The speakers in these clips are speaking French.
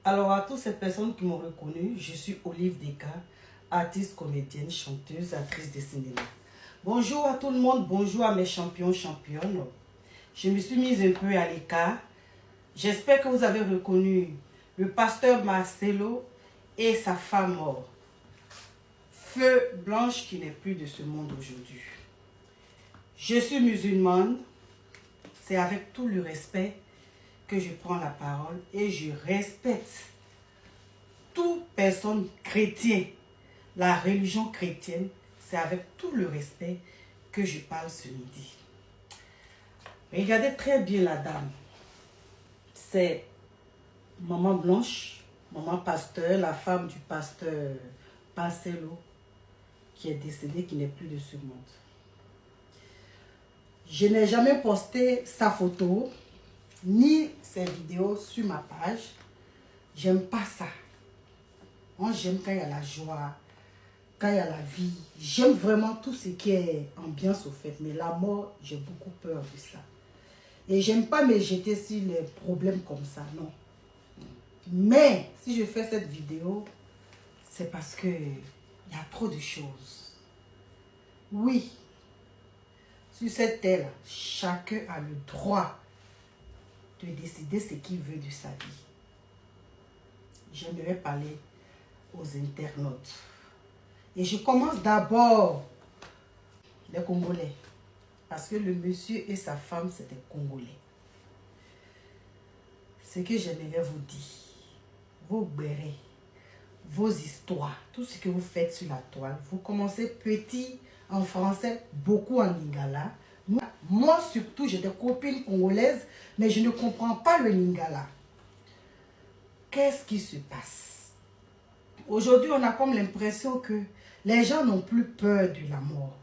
Alors, à toutes ces personnes qui m'ont reconnu, je suis Olive Deka, artiste, comédienne, chanteuse, actrice de cinéma. Bonjour à tout le monde, bonjour à mes champions, championnes. Je me suis mise un peu à l'écart. J'espère que vous avez reconnu le pasteur Marcelo et sa femme Feu Blanche qui n'est plus de ce monde aujourd'hui. Je suis musulmane, c'est avec tout le respect que je prends la parole et je respecte toute personne chrétienne. La religion chrétienne, c'est avec tout le respect que je parle ce midi. Regardez très bien la dame. C'est Maman Blanche, Maman Pasteur, la femme du pasteur Marcelo, qui est décédé, qui n'est plus de ce monde. Je n'ai jamais posté sa photo, ni ses vidéos sur ma page. J'aime pas ça. Moi, j'aime quand il y a la joie, quand il y a la vie. J'aime vraiment tout ce qui est ambiance au fait. Mais la mort, j'ai beaucoup peur de ça. Et j'aime pas me jeter sur les problèmes comme ça, non. Mais si je fais cette vidéo, c'est parce que il y a trop de choses. Oui, sur cette terre, chacun a le droit de décider ce qu'il veut de sa vie. J'aimerais parler aux internautes. Et je commence d'abord les Congolais. Parce que le monsieur et sa femme, c'était Congolais. Ce que j'aimerais vous dire, vos bérets, vos histoires, tout ce que vous faites sur la toile, vous commencez petit en français, beaucoup en lingala. Moi surtout, j'ai des copines congolaises, mais je ne comprends pas le lingala. Qu'est-ce qui se passe? Aujourd'hui, on a comme l'impression que les gens n'ont plus peur de la mort.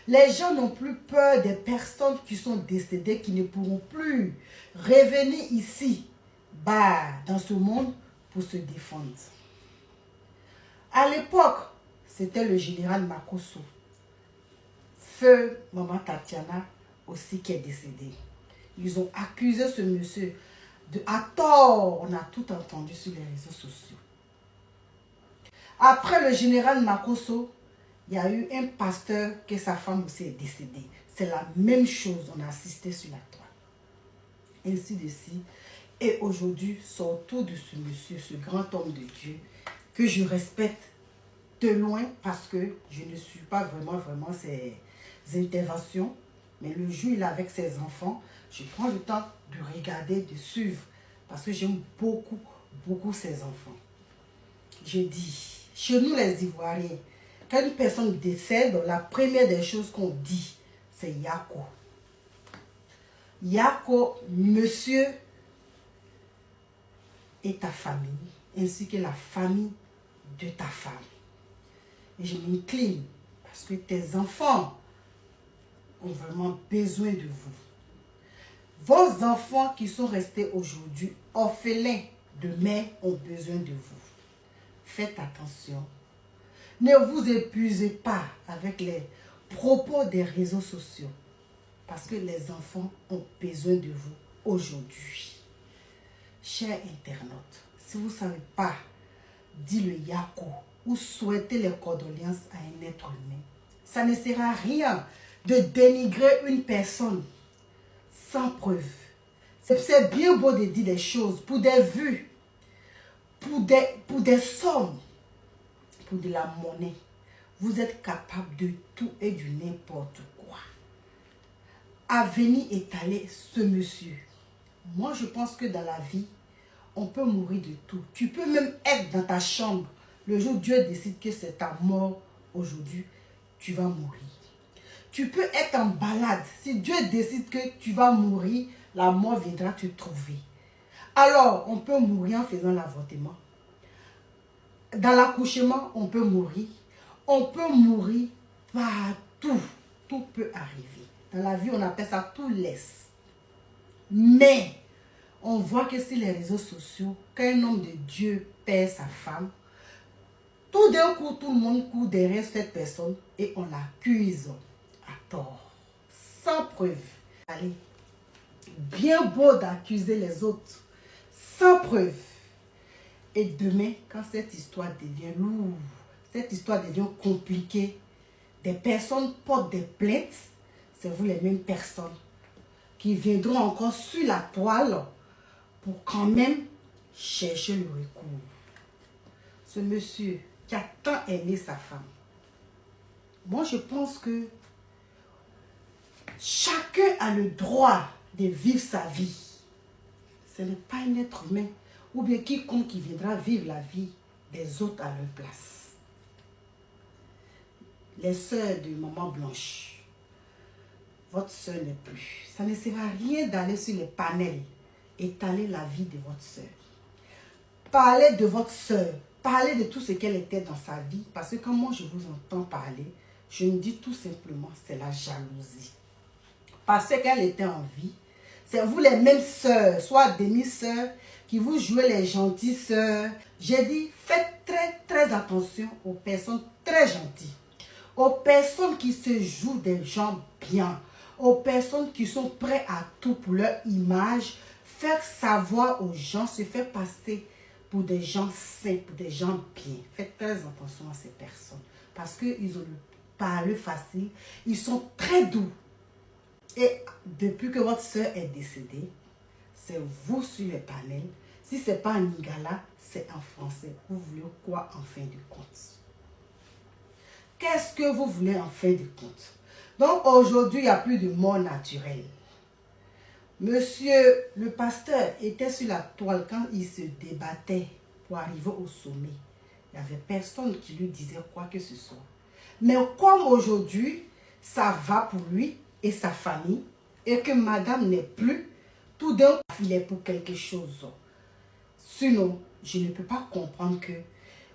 Les gens n'ont plus peur des personnes qui sont décédées, qui ne pourront plus revenir ici, dans ce monde, pour se défendre. À l'époque, c'était le général Makosso. Feu Maman Tatiana aussi qui est décédée. Ils ont accusé ce monsieur à tort. On a tout entendu sur les réseaux sociaux. Après le général Makosso, il y a eu un pasteur que sa femme aussi est décédée. C'est la même chose, on a assisté sur la toile. Ainsi de suite. Et aujourd'hui, c'est autour de ce monsieur, ce grand homme de Dieu, que je respecte de loin parce que je ne suis pas vraiment ses interventions. Mais le jour, il est avec ses enfants, je prends le temps de regarder, de suivre. Parce que j'aime beaucoup, beaucoup ses enfants. Je dis, chez nous les Ivoiriens, quand une personne décède, la première des choses qu'on dit, c'est Yako. Yako, monsieur et ta famille, ainsi que la famille de ta femme. Et je m'incline parce que tes enfants ont vraiment besoin de vous. Vos enfants qui sont restés aujourd'hui orphelins de mère ont besoin de vous. Faites attention. Ne vous épuisez pas avec les propos des réseaux sociaux. Parce que les enfants ont besoin de vous aujourd'hui. Chers internautes, si vous ne savez pas dire le Yako ou souhaiter les condoléances à un être humain, ça ne sert à rien de dénigrer une personne sans preuve. C'est bien beau de dire des choses pour des vues, pour des sommes, pour de la monnaie. Vous êtes capable de tout et du n'importe quoi. À venir étaler ce monsieur. Moi, je pense que dans la vie, on peut mourir de tout. Tu peux même être dans ta chambre. Le jour où Dieu décide que c'est ta mort aujourd'hui, tu vas mourir. Tu peux être en balade. Si Dieu décide que tu vas mourir, la mort viendra te trouver. Alors, on peut mourir en faisant l'avortement. Dans l'accouchement, on peut mourir. On peut mourir partout. Tout peut arriver. Dans la vie, on appelle ça tout laisse. Mais, on voit que sur les réseaux sociaux, quand un homme de Dieu perd sa femme, tout d'un coup, tout le monde court derrière cette personne et on l'accuse à tort, sans preuve. Allez, bien beau d'accuser les autres, sans preuve. Et demain, quand cette histoire devient lourde, cette histoire devient compliquée, des personnes portent des plaintes, c'est vous les mêmes personnes qui viendront encore sur la toile pour quand même chercher le recours. Ce monsieur qui a tant aimé sa femme, moi je pense que chacun a le droit de vivre sa vie. Ce n'est pas un être humain ou bien quiconque qui viendra vivre la vie des autres à leur place. Les sœurs de Maman Blanche, votre sœur n'est plus. Ça ne sert à rien d'aller sur les panels, étaler la vie de votre sœur. Parlez de votre sœur, parlez de tout ce qu'elle était dans sa vie, parce que quand moi je vous entends parler, je me dis tout simplement, c'est la jalousie. Parce qu'elle était en vie, c'est vous les mêmes sœurs, soit demi-sœurs, qui vous jouez les gentilles sœurs. J'ai dit, faites très attention aux personnes très gentilles, aux personnes qui se jouent des gens bien, aux personnes qui sont prêtes à tout pour leur image, faire savoir aux gens, se faire passer pour des gens sains, pour des gens bien. Faites très attention à ces personnes, parce qu'ils ont le parler facile, ils sont très doux. Et depuis que votre soeur est décédée, c'est vous sur les panels. Si ce n'est pas en lingala, c'est en français. Vous voulez quoi en fin de compte? Qu'est-ce que vous voulez en fin de compte? Donc aujourd'hui, il n'y a plus de mort naturelle. Monsieur le pasteur était sur la toile quand il se débattait pour arriver au sommet. Il n'y avait personne qui lui disait quoi que ce soit. Mais comme aujourd'hui, ça va pour lui et sa famille, et que madame n'est plus, tout d'un coup, il est pour quelque chose. Sinon, je ne peux pas comprendre que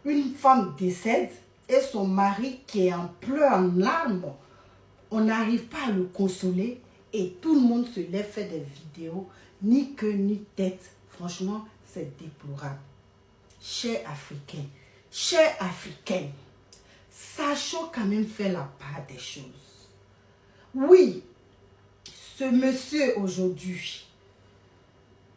une femme décède et son mari qui est en pleurs, en larmes, on n'arrive pas à le consoler et tout le monde se lève, fait des vidéos, ni queue ni tête. Franchement, c'est déplorable. Chers Africains, sachons quand même faire la part des choses. Oui, ce monsieur aujourd'hui,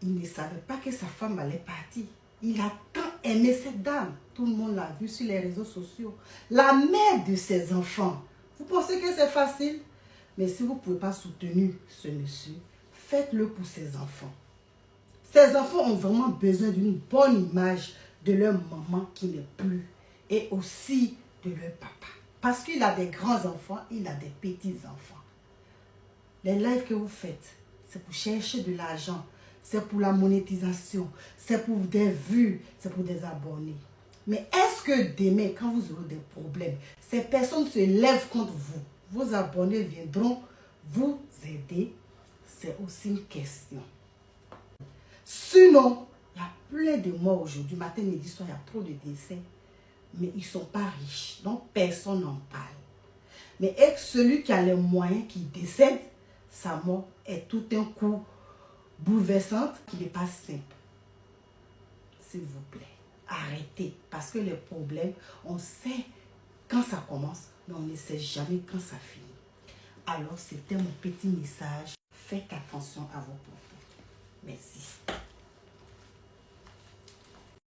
il ne savait pas que sa femme allait partir. Il a tant aimé cette dame. Tout le monde l'a vu sur les réseaux sociaux. La mère de ses enfants. Vous pensez que c'est facile? Mais si vous ne pouvez pas soutenir ce monsieur, faites-le pour ses enfants. Ces enfants ont vraiment besoin d'une bonne image de leur maman qui n'est plus et aussi de leur papa. Parce qu'il a des grands-enfants, il a des petits-enfants. Les lives que vous faites, c'est pour chercher de l'argent, c'est pour la monétisation, c'est pour des vues, c'est pour des abonnés. Mais est-ce que demain, quand vous aurez des problèmes, ces personnes se lèvent contre vous, vos abonnés viendront vous aider? C'est aussi une question. Sinon, il y a plein de morts aujourd'hui, matin, midi, soir, il y a trop de décès. Mais ils ne sont pas riches, donc personne n'en parle. Mais est celui qui a les moyens, qui décède, sa mort est tout un coup bouleversante, qui n'est pas simple. S'il vous plaît, arrêtez. Parce que les problèmes, on sait quand ça commence, mais on ne sait jamais quand ça finit. Alors, c'était mon petit message. Faites attention à vos propos. Merci.